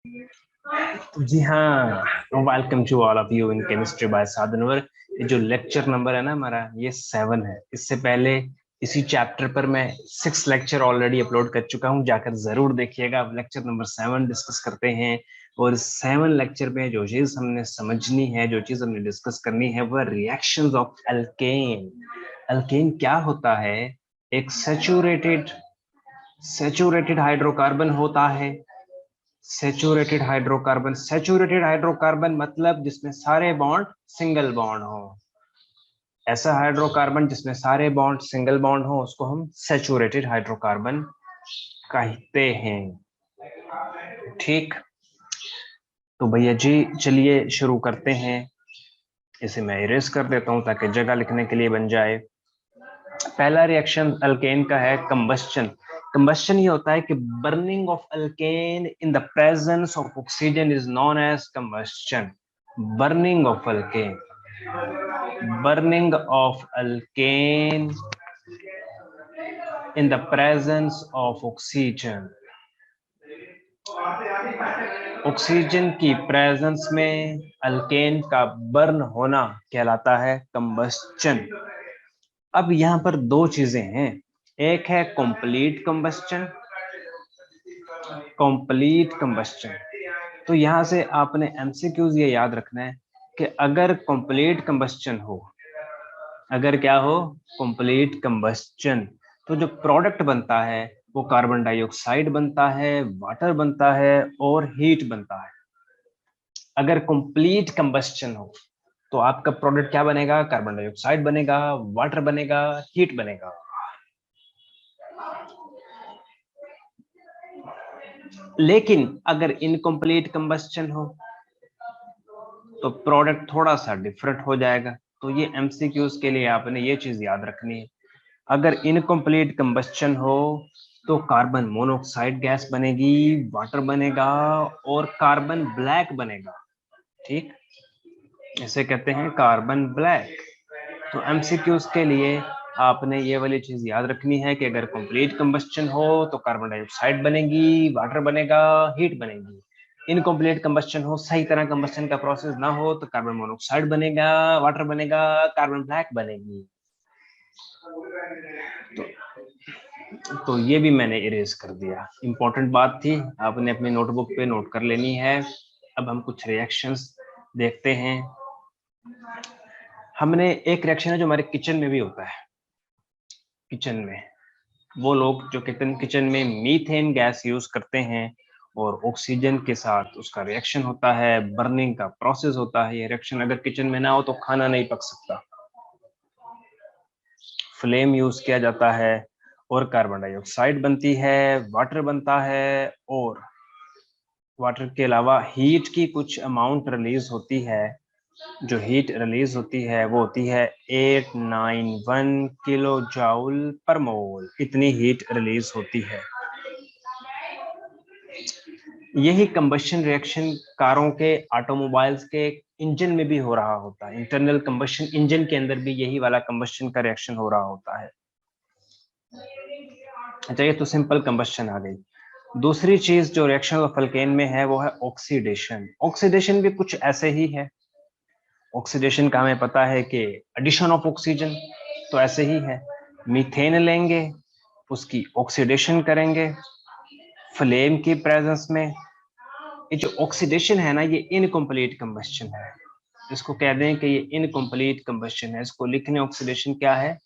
जी हाँ, welcome to all of you in chemistry by Sadhanvar. ये जो लेक्चर नंबर है ना हमारा, ये 7 है। इससे पहले इसी चैप्टर पर मैं 6 लेक्चर ऑलरेडी अपलोड कर चुका हूँ, जाकर जरूर देखिएगा। अब लेक्चर नंबर 7 डिस्कस करते हैं। और 7 लेक्चर में जो चीज हमने समझनी है, जो चीज हमने डिस्कस करनी है, वह रिएक्शंस ऑफ अल्केन। अल्केन क्या होता है? एक सेचुरेटेड हाइड्रोकार्बन होता है। सेचुरेटेड हाइड्रोकार्बन मतलब जिसमें सारे बॉन्ड सिंगल बॉन्ड हो। ऐसा हाइड्रोकार्बन जिसमें सारे बॉन्ड सिंगल बॉन्ड हो, उसको हम सेचुरेटेड हाइड्रोकार्बन कहते हैं। ठीक, तो भैया जी चलिए शुरू करते हैं। इसे मैं इरेज कर देता हूं ताकि जगह लिखने के लिए बन जाए। पहला रिएक्शन अल्केन का है कंबस्चन। कंबस्चन ये होता है कि burning of alkane in the presence of oxygen is known as combustion. Burning of alkane, in the presence of oxygen। Oxygen की प्रेजेंस में अल्केन का बर्न होना कहलाता है कंबस्चन। अब यहाँ पर दो चीजें हैं, एक है कंप्लीट कंबस्चन। तो यहाँ से आपने एमसीक्यूज ये याद रखना है कि अगर कंप्लीट कंबस्चन हो, अगर क्या हो, कंप्लीट कंबस्चन, तो जो प्रोडक्ट बनता है वो कार्बन डाइऑक्साइड बनता है, वाटर बनता है और हीट बनता है। अगर कंप्लीट कंबस्चन हो तो आपका प्रोडक्ट क्या बनेगा? कार्बन डाइऑक्साइड बनेगा, वाटर बनेगा, हीट बनेगा। लेकिन अगर इनकम्प्लीट कंबस्चन हो तो प्रोडक्ट थोड़ा सा डिफरेंट हो जाएगा। तो ये एमसीक्यूज के लिए आपने ये चीज याद रखनी है। अगर इनकम्प्लीट कंबस्चन हो तो कार्बन मोनोऑक्साइड गैस बनेगी, वाटर बनेगा और कार्बन ब्लैक बनेगा। ठीक, इसे कहते हैं कार्बन ब्लैक। तो एमसीक्यूज के लिए आपने ये वाली चीज याद रखनी है कि अगर कंप्लीट कंबस्चन हो तो कार्बन डाइऑक्साइड बनेगी, वाटर बनेगा, हीट बनेगी। इनकम्प्लीट कंबस्चन हो, सही तरह कंबस्चन का प्रोसेस ना हो, तो कार्बन मोनोऑक्साइड बनेगा, वाटर बनेगा, कार्बन ब्लैक बनेगी। तो ये भी मैंने इरेज कर दिया। इंपॉर्टेंट बात थी, आपने अपनी नोटबुक पे नोट कर लेनी है। अब हम कुछ रिएक्शंस देखते हैं। हमने एक रिएक्शन है जो हमारे किचन में भी होता है। किचन में वो लोग जो किचन में मीथेन गैस यूज करते हैं और ऑक्सीजन के साथ उसका रिएक्शन होता है, बर्निंग का प्रोसेस होता है। ये रिएक्शन अगर किचन में ना हो तो खाना नहीं पक सकता। फ्लेम यूज किया जाता है और कार्बन डाइऑक्साइड बनती है, वाटर बनता है और वाटर के अलावा हीट की कुछ अमाउंट रिलीज होती है। जो हीट रिलीज होती है वो होती है 891 किलो जाउल पर मोल। इतनी हीट रिलीज होती है। यही कंबशन रिएक्शन कारों के, ऑटोमोबाइल्स के इंजन में भी हो रहा होता है। इंटरनल कंबशन इंजन के अंदर भी यही वाला कंबशन का रिएक्शन हो रहा होता है। अच्छा, ये तो सिंपल कंबशन आ गई। दूसरी चीज जो रिएक्शन ऑफ अल्केन में है वो है ऑक्सीडेशन। ऑक्सीडेशन भी कुछ ऐसे ही है। ऑक्सीडेशन का हमें पता है कि एडिशन ऑफ ऑक्सीजन, तो ऐसे ही है। मीथेन लेंगे, उसकी ऑक्सीडेशन करेंगे फ्लेम की प्रेजेंस में। ये जो ऑक्सीडेशन है ना, ये इनकम्प्लीट कंबस्चन है। इसको कह दें कि ये इनकम्प्लीट कंबस्चन है। इसको लिखने ऑक्सीडेशन क्या है,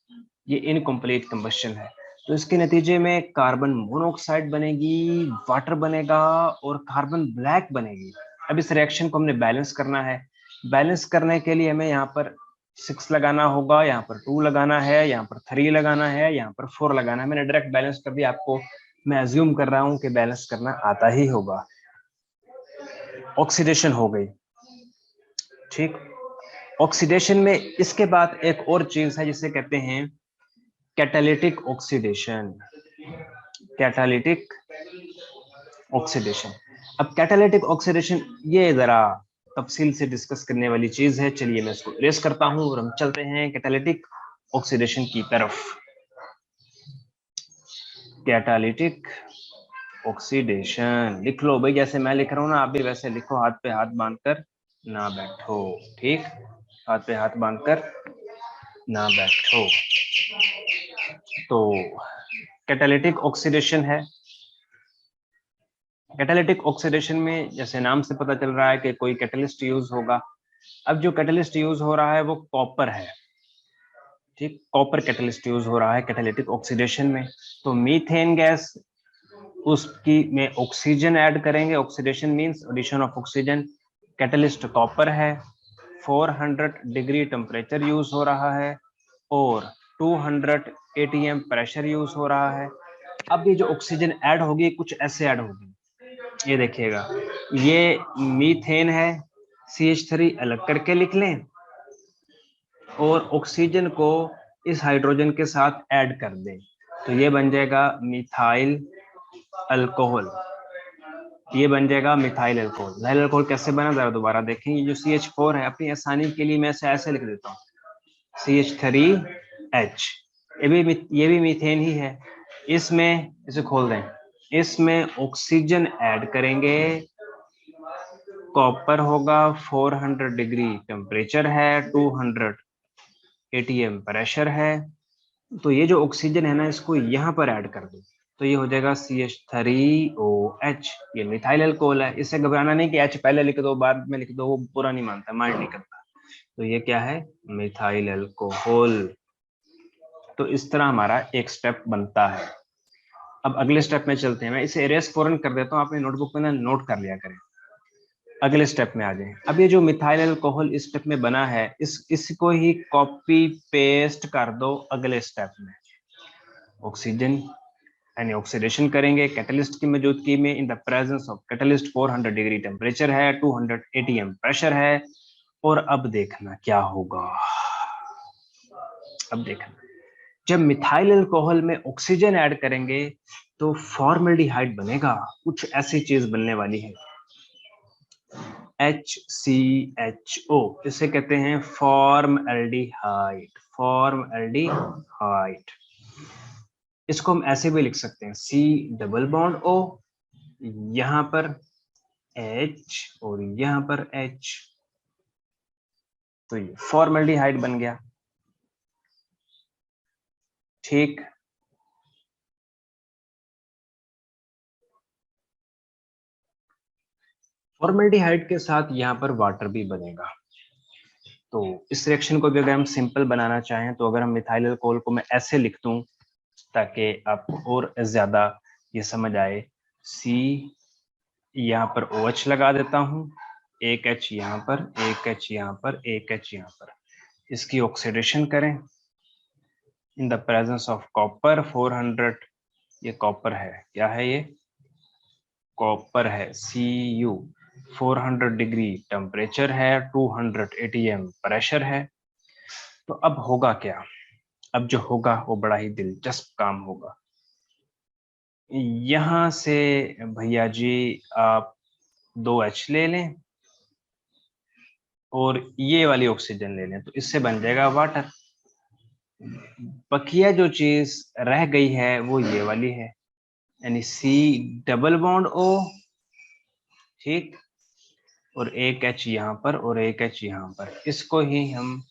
ये इनकम्प्लीट कंबस्चन है। तो इसके नतीजे में कार्बन मोनोऑक्साइड बनेगी, वाटर बनेगा और कार्बन ब्लैक बनेगी। अब इस रिएक्शन को हमने बैलेंस करना है। बैलेंस करने के लिए हमें यहाँ पर 6 लगाना होगा, यहाँ पर 2 लगाना है, यहाँ पर 3 लगाना है, यहाँ पर 4 लगाना है। मैंने डायरेक्ट बैलेंस कर दिया। आपको मैं अज्यूम कर रहा हूँ कि बैलेंस करना आता ही होगा। ऑक्सीडेशन हो गई। ठीक, ऑक्सीडेशन में इसके बाद एक और चीज है जिसे कहते हैं कैटालिटिक ऑक्सीडेशन। Catalytic oxidation. अब कैटालिटिक ऑक्सीडेशन ये जरा तफसील से डिस्कस करने वाली चीज है। चलिए मैं इसको इरेज करता हूं और हम चलते हैं कैटालिटिक ऑक्सीडेशन की तरफ। कैटालिटिक ऑक्सीडेशन लिख लो भाई, जैसे मैं लिख रहा हूँ ना आप भी वैसे लिखो, हाथ पे हाथ बांधकर ना बैठो, ठीक, हाथ पे हाथ बांधकर ना बैठो। तो कैटालिटिक ऑक्सीडेशन है। कैटालिटिक ऑक्सीडेशन में जैसे नाम से पता चल रहा है कि कोई कैटलिस्ट यूज होगा। अब जो कैटलिस्ट यूज हो रहा है वो कॉपर है, ठीक, कॉपर कैटलिस्ट यूज हो रहा है कैटालिटिक ऑक्सीडेशन में। तो मीथेन गैस, उसकी में ऑक्सीजन ऐड करेंगे, oxidation means addition of oxygen. Catalyst copper है, 400 डिग्री टेम्परेचर यूज हो रहा है और 200 atm प्रेशर यूज हो रहा है। अब ये जो ऑक्सीजन ऐड होगी कुछ ऐसे ऐड होगी, ये देखिएगा, ये मीथेन है, CH3 अलग करके लिख लें और ऑक्सीजन को इस हाइड्रोजन के साथ ऐड कर दें, तो ये बन जाएगा मिथाइल अल्कोहल, ये बन जाएगा मिथाइल अल्कोहल। मिथाइल अल्कोहल कैसे बना जरा दोबारा देखें, ये जो CH4 है, अपनी आसानी के लिए मैं इसे ऐसे लिख देता हूँ, CH3H, ये भी मीथेन ही है। इसमें इसे खोल दें, इसमें ऑक्सीजन ऐड करेंगे, कॉपर होगा, 400 डिग्री टेम्परेचर है, 200 atm प्रेशर है। तो ये जो ऑक्सीजन है ना, इसको यहाँ पर ऐड कर दो, तो ये हो जाएगा CH3OH, ये मिथाइल अल्कोहल है। इससे घबराना नहीं कि H पहले लिख दो बाद में लिख दो, वो पूरा नहीं मानता, माइंड नहीं करता। तो ये क्या है, मिथाइल अल्कोहल। तो इस तरह हमारा एक स्टेप बनता है। अब अगले स्टेप में चलते हैं, मैं इसे इरेज फौरन कर देता हूँ, अपने नोटबुक में ना नोट कर लिया करें। अगले स्टेप में आ जाए। अब ये जो मिथाइल अल्कोहल इस स्टेप में बना है, इसको ही कॉपी पेस्ट कर दो अगले स्टेप में। ऑक्सीजन यानी ऑक्सीडेशन करेंगे कैटलिस्ट की मौजूदगी में, इन the presence of catalyst, 400 degree temperature है, 200 atm प्रेशर है। और अब देखना क्या होगा, अब देखना, जब मिथाइल अल्कोहल में ऑक्सीजन ऐड करेंगे तो फॉर्मल्डिहाइड बनेगा, कुछ ऐसी चीज बनने वाली है, HCHO, इसे कहते हैं फॉर्मल्डिहाइड, फॉर्मल्डिहाइड। इसको हम ऐसे भी लिख सकते हैं, C डबल बॉन्ड O, यहां पर H और यहां पर H, तो ये फॉर्मल्डिहाइड बन गया, ठीक। फॉर्मल्डिहाइड के साथ यहाँ पर वाटर भी बनेगा। तो इस रिएक्शन को भी अगर हम सिंपल बनाना चाहें, तो अगर हम मिथाइल अल्कोहल को मैं ऐसे लिख दूं ताकि आपको और ज्यादा ये समझ आए, C यहाँ पर OH लगा देता हूँ, एक H यहाँ पर, एक H यहाँ पर, एक H यहाँ पर, इसकी ऑक्सीडेशन करें इन द प्रेजेंस ऑफ कॉपर 400, ये कॉपर है, क्या है ये, कॉपर है, Cu, 400 डिग्री टेम्परेचर है, 200 atm प्रेशर है। तो अब होगा क्या, अब जो होगा वो बड़ा ही दिलचस्प काम होगा। यहां से भैया जी आप 2H ले लें और ये वाली ऑक्सीजन ले लें, तो इससे बन जाएगा वाटर। बकिया जो चीज रह गई है वो ये वाली है, यानी C डबल बॉन्ड O, ठीक, और एक H यहाँ पर और एक H यहाँ पर, इसको ही हम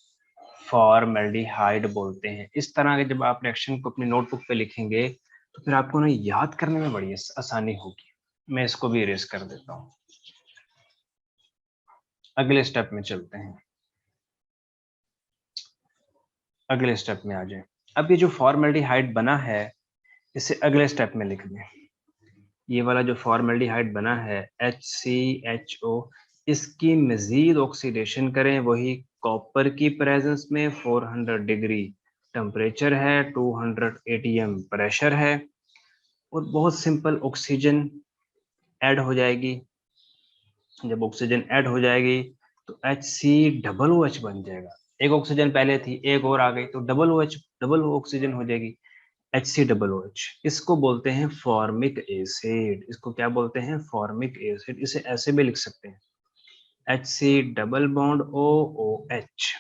फॉर्मल्डिहाइड बोलते हैं। इस तरह के जब आप रिएक्शन को अपनी नोटबुक पे लिखेंगे तो फिर आपको ना याद करने में बड़ी आसानी होगी। मैं इसको भी इरेज कर देता हूँ। अगले स्टेप में चलते हैं, अगले स्टेप में आ जाए। अब ये जो फॉर्मल्डिहाइड बना है इसे अगले स्टेप में लिख दें। ये वाला जो फॉर्मल्डिहाइड बना है HCHO, इसकी मजीद ऑक्सीडेशन करें, वही कॉपर की प्रेजेंस में, 400 डिग्री टेम्परेचर है, 200 atm प्रेशर है, और बहुत सिंपल ऑक्सीजन ऐड हो जाएगी। जब ऑक्सीजन ऐड हो जाएगी तो HCOOH बन जाएगा। एक ऑक्सीजन पहले थी, एक और आ गई, तो OH, डबल ऑक्सीजन हो जाएगी, HCOOH। इसको बोलते हैं फॉर्मिक एसिड, इसको क्या बोलते हैं, फॉर्मिक एसिड। इसे ऐसे भी लिख सकते हैं, HC डबल बॉन्ड OOH।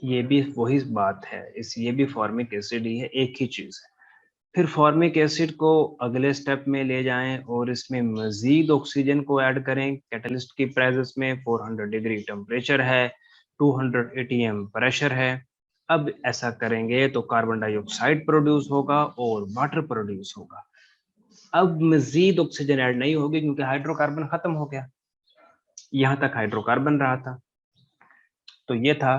ये भी वही बात है, इस ये भी फॉर्मिक एसिड ही है, एक ही चीज है। फिर फॉर्मिक एसिड को अगले स्टेप में ले जाएं और इसमें मजीद ऑक्सीजन को ऐड करें। कैटलिस्ट की प्रेजेंस में 400 डिग्री टेम्परेचर है, 200 एटीएम प्रेशर है। अब ऐसा करेंगे तो कार्बन डाइऑक्साइड प्रोड्यूस होगा और वाटर प्रोड्यूस होगा। अब मजीद ऑक्सीजन ऐड नहीं होगी क्योंकि हाइड्रोकार्बन खत्म हो गया, यहां तक हाइड्रोकार्बन रहा था। तो ये था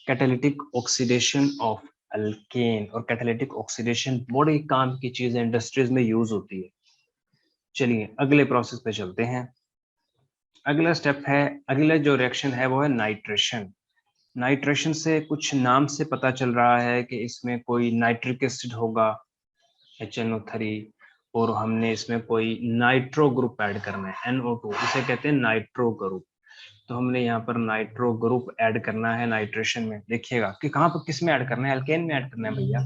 कैटालिटिक ऑक्सीडेशन ऑफ अल्केन। और कैटालिटिक ऑक्सीडेशन बड़े काम की चीज है, इंडस्ट्रीज में यूज होती है। चलिए अगले प्रोसेस पे चलते हैं। अगला स्टेप है, अगला जो रिएक्शन है वो है नाइट्रेशन। नाइट्रेशन से कुछ नाम से पता चल रहा है कि इसमें कोई नाइट्रिक एसिड होगा HNO3, और हमने इसमें कोई नाइट्रो ग्रुप ऐड करना है NO2, इसे कहते हैं नाइट्रो ग्रुप। तो हमने यहाँ पर नाइट्रो ग्रुप ऐड करना है नाइट्रेशन में। देखिएगा कि कहाँ पर किस में ऐड करना है, एल्केन में ऐड करना है भैया।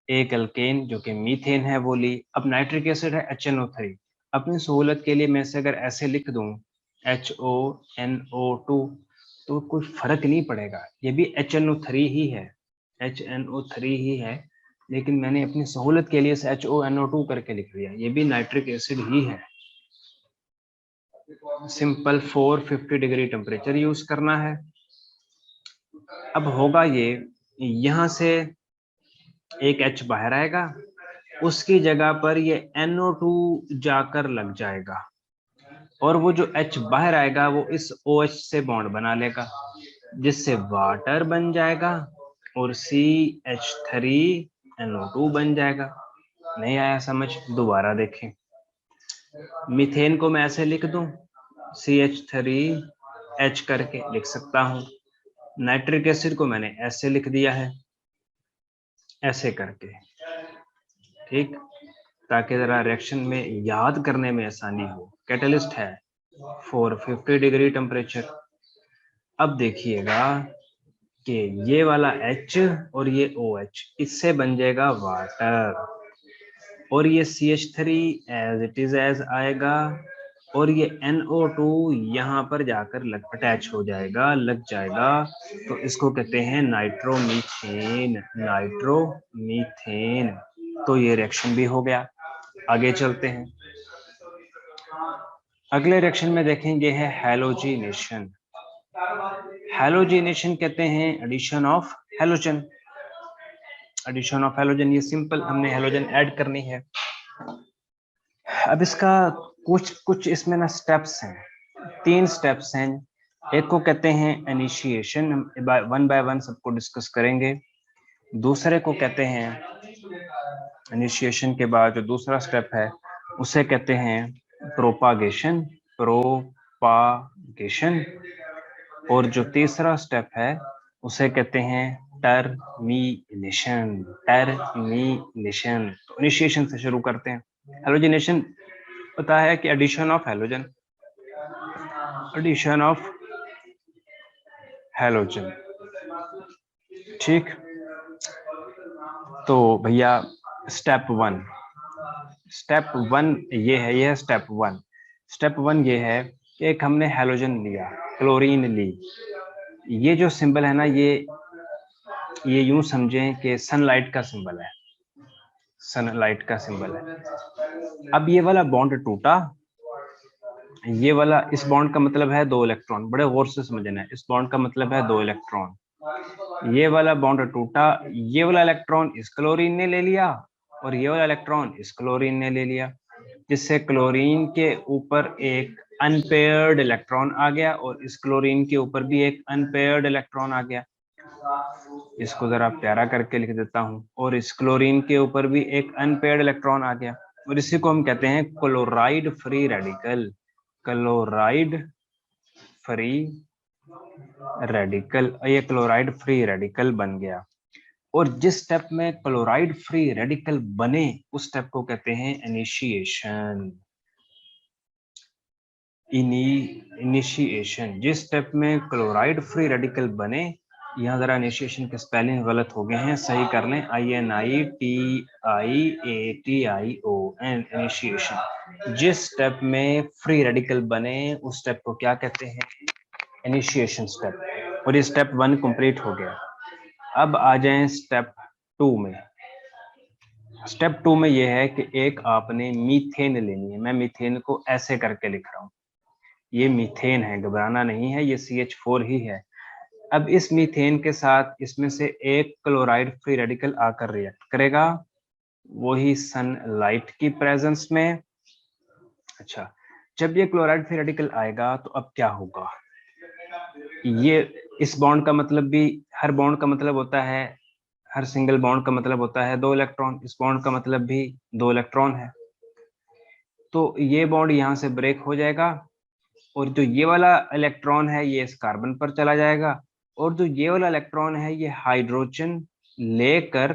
एक एल्केन जो कि मीथेन है वो ली। अब नाइट्रिक एसिड है HNO3। अपनी सहूलत के लिए मैं इसे अगर ऐसे लिख दूं HONO2 तो कोई फर्क नहीं पड़ेगा, ये भी HNO3 ही है, HNO3 ही है, लेकिन मैंने अपनी सहूलत के लिए इसे HONO2 करके लिख दिया, ये भी नाइट्रिक एसिड ही है। सिंपल 450 डिग्री टेम्परेचर यूज करना है। अब होगा ये, यहां से एक H बाहर आएगा, उसकी जगह पर ये NO2 जाकर लग जाएगा, और वो जो H बाहर आएगा वो इस OH से बॉन्ड बना लेगा, जिससे वाटर बन जाएगा और CH3NO2 बन जाएगा। नहीं आया समझ? दोबारा देखें। मीथेन को मैं ऐसे लिख दूं, CH3H करके लिख सकता हूं। नाइट्रिक एसिड को मैंने ऐसे लिख दिया है, ऐसे करके, ठीक, ताकि जरा रिएक्शन में याद करने में आसानी हो। कैटलिस्ट है 450 डिग्री टेम्परेचर। अब देखिएगा कि ये वाला H और ये OH, इससे बन जाएगा वाटर, और ये CH3 as it is as आएगा, और ये NO2 यहाँ पर जाकर अटैच हो जाएगा, लग जाएगा। तो इसको कहते हैं नाइट्रोमीथेन, नाइट्रोमीथेन। तो ये रिएक्शन भी हो गया। आगे चलते हैं। अगले रिएक्शन में देखेंगे है हैलोजिनेशन। हैलोजिनेशन कहते हैं addition of halogen. Addition of halogen, ये सिंपल, हमने हैलोजन ऐड करनी है। अब इसका कुछ इसमें ना स्टेप्स हैं, 3 स्टेप्स हैं। एक को कहते हैं इनिशिएशन, वन बाय वन सबको डिस्कस करेंगे। दूसरे को कहते हैं, इनिशिएशन के बाद जो दूसरा स्टेप है उसे कहते हैं प्रोपागेशन, प्रोपागेशन। और जो तीसरा स्टेप है उसे कहते हैं टर्मिनेशन, टर्मिनेशन। तो इनिशिएशन से शुरू करते हैं। हैलोजिनेशन पता है कि addition of halogen, addition of halogen, ठीक। तो भैया स्टेप वन ये है, ये है स्टेप वन। स्टेप वन ये है कि एक हमने हैलोजन लिया, क्लोरीन ली। ये जो सिंबल है ना, ये यूं समझें कि सनलाइट का सिंबल है, सनलाइट का सिंबल है। अब ये वाला बॉन्ड टूटा, ये वाला, इस बॉन्ड का मतलब है 2 इलेक्ट्रॉन, बड़े गौर से समझना है, इस बॉन्ड का मतलब है 2 इलेक्ट्रॉन। ये वाला बॉन्ड टूटा, ये वाला इलेक्ट्रॉन इस क्लोरीन ने ले लिया और ये वाला इलेक्ट्रॉन इस क्लोरीन ने ले लिया, जिससे क्लोरीन के ऊपर एक अनपेयर्ड इलेक्ट्रॉन आ गया और इस क्लोरीन के ऊपर भी एक अनपेयर्ड इलेक्ट्रॉन आ गया। इसको जरा प्यारा करके लिख देता हूं, और इस क्लोरीन के ऊपर भी एक अनपेयर्ड इलेक्ट्रॉन आ गया, और इसी को हम कहते हैं chloride free radical, chloride free radical. ये क्लोराइड फ्री रेडिकल बन गया। और जिस स्टेप में क्लोराइड फ्री रेडिकल बने उस स्टेप को कहते हैं इनिशिएशन, इनिशिएशन। जिस स्टेप में क्लोराइड फ्री रेडिकल बने, यहाँ जरा इनिशिएशन के स्पेलिंग गलत हो गए हैं, सही कर लें, INITIATION, इनिशिएशन। जिस स्टेप में फ्री रेडिकल बने उस स्टेप को क्या कहते हैं, इनिशिएशन स्टेप। और ये स्टेप 1 कंप्लीट हो गया। अब आ जाएं स्टेप 2 में। स्टेप 2 में ये है कि एक आपने मीथेन लेनी है। मैं मीथेन को ऐसे करके लिख रहा हूँ, ये मीथेन है, घबराना नहीं है, ये CH4 ही है। अब इस मीथेन के साथ इसमें से एक क्लोराइड फ्री रेडिकल आकर रिएक्ट करेगा, वही सनलाइट की प्रेजेंस में। अच्छा, जब ये क्लोराइड फ्री रेडिकल आएगा तो अब क्या होगा, ये इस बॉन्ड का मतलब भी, हर बॉन्ड का मतलब होता है, हर सिंगल बॉन्ड का मतलब होता है 2 इलेक्ट्रॉन, इस बॉन्ड का मतलब भी 2 इलेक्ट्रॉन है। तो ये बॉन्ड यहाँ से ब्रेक हो जाएगा और जो ये वाला इलेक्ट्रॉन है ये इस कार्बन पर चला जाएगा, और जो ये वाला इलेक्ट्रॉन है ये हाइड्रोजन लेकर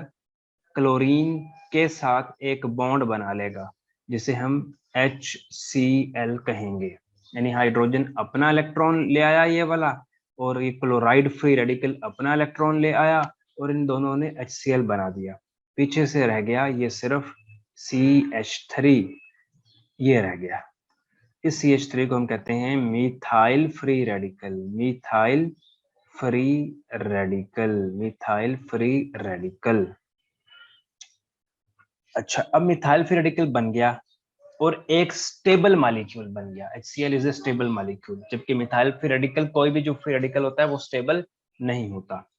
क्लोरीन के साथ एक बॉन्ड बना लेगा, जिसे हम HCl कहेंगे। यानी हाइड्रोजन अपना इलेक्ट्रॉन ले आया ये वाला, और ये क्लोराइड फ्री रेडिकल अपना इलेक्ट्रॉन ले आया, और इन दोनों ने HCl बना दिया। पीछे से रह गया ये सिर्फ CH3, ये रह गया। इस CH3 को हम कहते हैं methyl free radical, methyl free radical, methyl free radical. अच्छा, अब मिथाइल फ्री रेडिकल बन गया और एक स्टेबल मॉलिक्यूल बन गया। HCl is a stable molecule, जबकि मिथाइल फ्री रेडिकल, कोई भी जो फ्री रेडिकल होता है वो स्टेबल नहीं होता।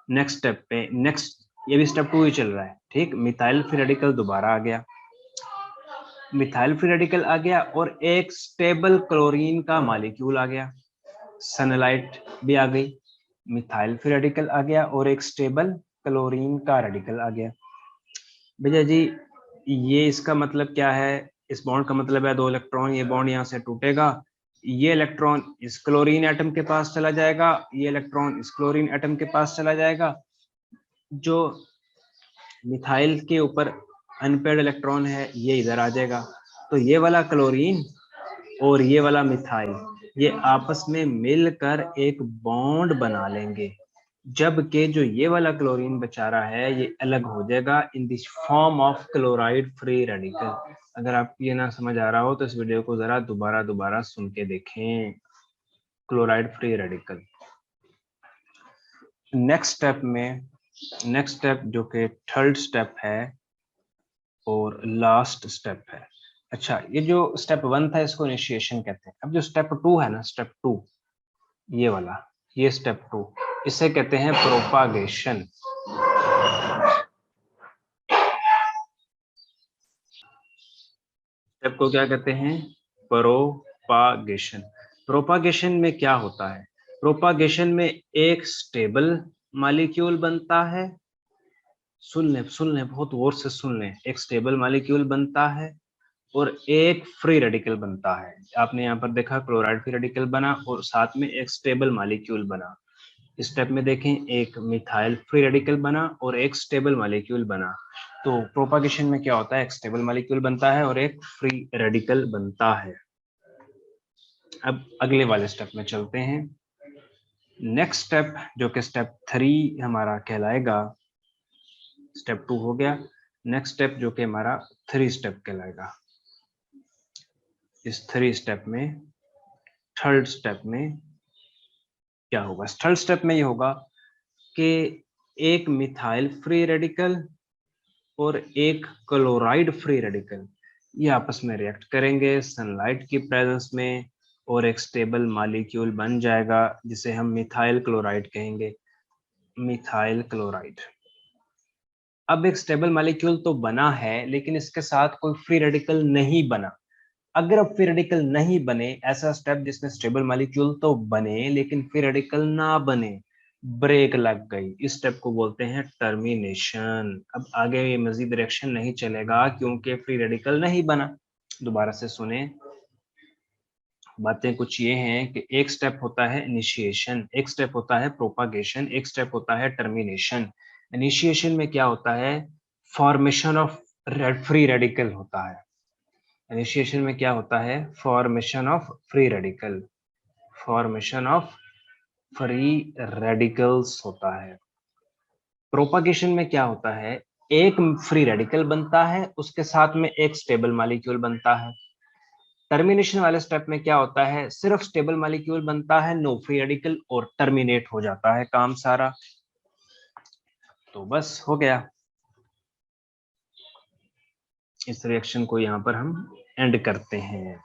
नेक्स्ट स्टेप पे, नेक्स्ट, ये भी स्टेप 2 ही चल रहा है, ठीक। मिथाइल फ्री रेडिकल दोबारा आ गया, मिथाइल फ्री रेडिकल आ गया और एक स्टेबल क्लोरीन का मॉलिक्यूल आ गया, सनलाइट भी आ गई, मिथाइल फ्री रेडिकल आ गया और एक स्टेबल क्लोरीन का रेडिकल आ गया। भैया जी, ये इसका मतलब क्या है, इस बॉन्ड का मतलब है 2 इलेक्ट्रॉन, ये बॉन्ड यहाँ से टूटेगा, ये इलेक्ट्रॉन इस क्लोरीन एटम के पास चला जाएगा, ये इलेक्ट्रॉन इस क्लोरीन एटम के पास चला जाएगा, जो मिथाइल के ऊपर अनपेयर्ड इलेक्ट्रॉन है ये इधर आ जाएगा। तो ये वाला क्लोरीन और ये वाला मिथाइल ये आपस में मिलकर एक बॉन्ड बना लेंगे, जबकि जो ये वाला क्लोरीन बेचारा है ये अलग हो जाएगा in this form of chloride free radical. अगर आपको ये ना समझ आ रहा हो तो इस वीडियो को जरा दोबारा सुन के देखें। Chloride free radical. Next step में, नेक्स्ट स्टेप जो कि थर्ड स्टेप है और लास्ट स्टेप है। अच्छा, ये जो स्टेप 1 था इसको इनिशिएशन कहते हैं। अब जो स्टेप 2 है ना, स्टेप 2, ये वाला, ये स्टेप 2, इसे कहते हैं प्रोपागेशन। स्टेप को क्या कहते हैं, प्रोपागेशन। प्रोपागेशन में क्या होता है, प्रोपागेशन में एक स्टेबल मॉलिक्यूल बनता है, सुन लें बहुत गौर से सुन लें, एक स्टेबल मॉलिक्यूल बनता है और एक फ्री रेडिकल बनता है। आपने यहाँ पर देखा क्लोराइड फ्री रेडिकल बना और साथ में एक स्टेबल मॉलिक्यूल बना। इस स्टेप में देखें, एक मिथाइल फ्री रेडिकल बना और एक स्टेबल मॉलिक्यूल बना। तो प्रोपागेशन में क्या होता है, एक स्टेबल मॉलिक्यूल बनता है और एक फ्री रेडिकल बनता है। अब अगले वाले स्टेप में चलते हैं। नेक्स्ट स्टेप जो कि स्टेप 3 हमारा कहलाएगा, स्टेप 2 हो गया, नेक्स्ट स्टेप जो कि हमारा 3 स्टेप कहलाएगा। इस 3 स्टेप में, थर्ड स्टेप में क्या होगा, थर्ड स्टेप में ये होगा कि एक मिथाइल फ्री रेडिकल और एक क्लोराइड फ्री रेडिकल ये आपस में रिएक्ट करेंगे सनलाइट की प्रेजेंस में और एक स्टेबल मॉलिक्यूल बन जाएगा जिसे हम मिथाइल क्लोराइड कहेंगे, मिथाइल क्लोराइड। अब एक स्टेबल मॉलिक्यूल तो बना है लेकिन इसके साथ कोई फ्री रेडिकल नहीं बना। अगर अब फ्री रेडिकल नहीं बने, ऐसा स्टेप जिसमें स्टेबल मॉलिक्यूल तो बने लेकिन फ्री रेडिकल ना बने, ब्रेक लग गई, इस स्टेप को बोलते हैं टर्मिनेशन। अब आगे ये मजीद रिएक्शन नहीं चलेगा क्योंकि फ्री रेडिकल नहीं बना। दोबारा से सुने, बातें कुछ ये हैं कि एक स्टेप होता है इनिशिएशन, एक स्टेप होता है प्रोपागेशन, एक स्टेप होता है टर्मिनेशन। इनिशिएशन में क्या होता है, फॉर्मेशन ऑफ फ्री रेडिकल होता है। इनिशिएशन में क्या होता है, formation of free radical, formation of free radicals होता है। प्रोपागेशन में क्या होता है, एक फ्री रेडिकल बनता है उसके साथ में एक स्टेबल मॉलिक्यूल बनता है। टर्मिनेशन वाले स्टेप में क्या होता है, सिर्फ स्टेबल मॉलिक्यूल बनता है, नो फ्री रेडिकल, और टर्मिनेट हो जाता है काम सारा। तो बस हो गया। इस रिएक्शन को यहाँ पर हम एंड करते हैं।